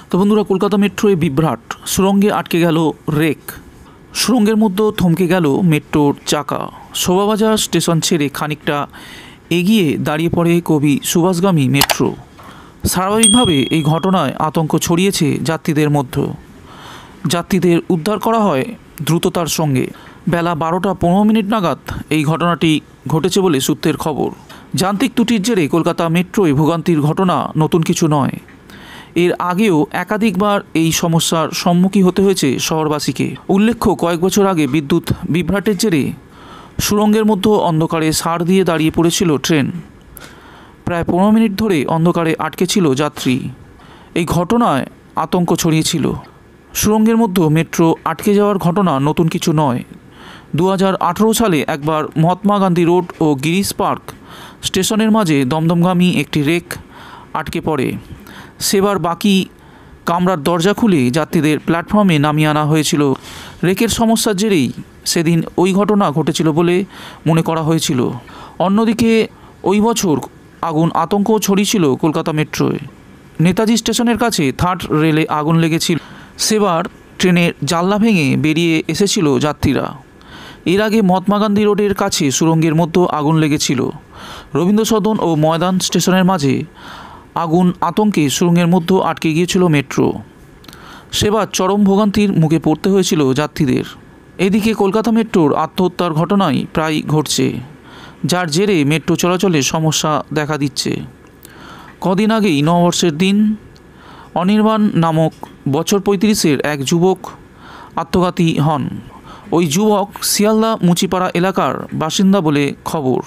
তো বন্ধুরা, কলকাতা মেট্রোয় বিভ্রাট, সুড়ঙ্গে আটকে গেল রেক। সুড়ঙ্গের মধ্যে থমকে গেল মেট্রোর চাকা। শোভাবাজার স্টেশন ছেড়ে খানিকটা এগিয়ে দাঁড়িয়ে পড়ে কবি সুভাষগামী মেট্রো। স্বাভাবিকভাবে এই ঘটনায় আতঙ্ক ছড়িয়েছে যাত্রীদের মধ্যে। যাত্রীদের উদ্ধার করা হয় দ্রুততার সঙ্গে। বেলা 12টা 15 মিনিট নাগাদ এই ঘটনাটি ঘটেছে বলে সূত্রের খবর। যান্ত্রিক ত্রুটির জেরে কলকাতা মেট্রোয় ভোগান্তির ঘটনা নতুন কিছু নয়। এর আগেও একাধিকবার এই সমস্যার সম্মুখীন হতে হয়েছে শহরবাসীকে। উল্লেখ্য, কয়েক বছর আগে বিদ্যুৎ বিভ্রাটের জেরে সুড়ঙ্গের মধ্যে অন্ধকারে সার দিয়ে দাঁড়িয়ে পড়েছিল ট্রেন। প্রায় 15 মিনিট ধরে অন্ধকারে আটকে ছিল যাত্রী। এই ঘটনায় আতঙ্ক ছড়িয়েছিল। সুড়ঙ্গের মধ্যে মেট্রো আটকে যাওয়ার ঘটনা নতুন কিছু নয়। 2018 সালে একবার মহাত্মা গান্ধী রোড ও গিরিশ পার্ক স্টেশনের মাঝে দমদমগামী একটি রেক আটকে পড়ে। সেবার বাকি কামরার দরজা খুলে যাত্রীদের প্ল্যাটফর্মে নামিয়ে আনা হয়েছিল। রেকের সমস্যার জেরেই সেদিন ওই ঘটনা ঘটেছিল বলে মনে করা হয়েছিল। অন্যদিকে ওই বছর আতঙ্ক ছড়িয়েছিল কলকাতা মেট্রোয়। নেতাজি স্টেশনের কাছে থার্ড রেলে আগুন লেগেছিল। সেবার ট্রেনের জানলা ভেঙে বেরিয়ে এসেছিল যাত্রীরা। এর আগে মহাত্মা গান্ধী রোডের কাছে সুড়ঙ্গের মধ্যে আগুন লেগেছিল। রবীন্দ্র সদন ও ময়দান স্টেশনের মাঝে আতঙ্কে সুড়ঙ্গের মধ্যে আটকে গিয়েছিল মেট্রো। সেবার চরম ভোগান্তির মুখে পড়তে হয়েছিল যাত্রীদের। এদিকে কলকাতা মেট্রোর আত্মহত্যার ঘটনাই প্রায় ঘটছে, যার জেরে মেট্রো চলাচলে সমস্যা দেখা দিচ্ছে। কদিন আগেই নববর্ষের দিন অনির্বাণ নামক বছর 35-এর এক যুবক আত্মঘাতী হন। ওই যুবক শিয়ালদা মুচিপাড়া এলাকার বাসিন্দা বলে খবর।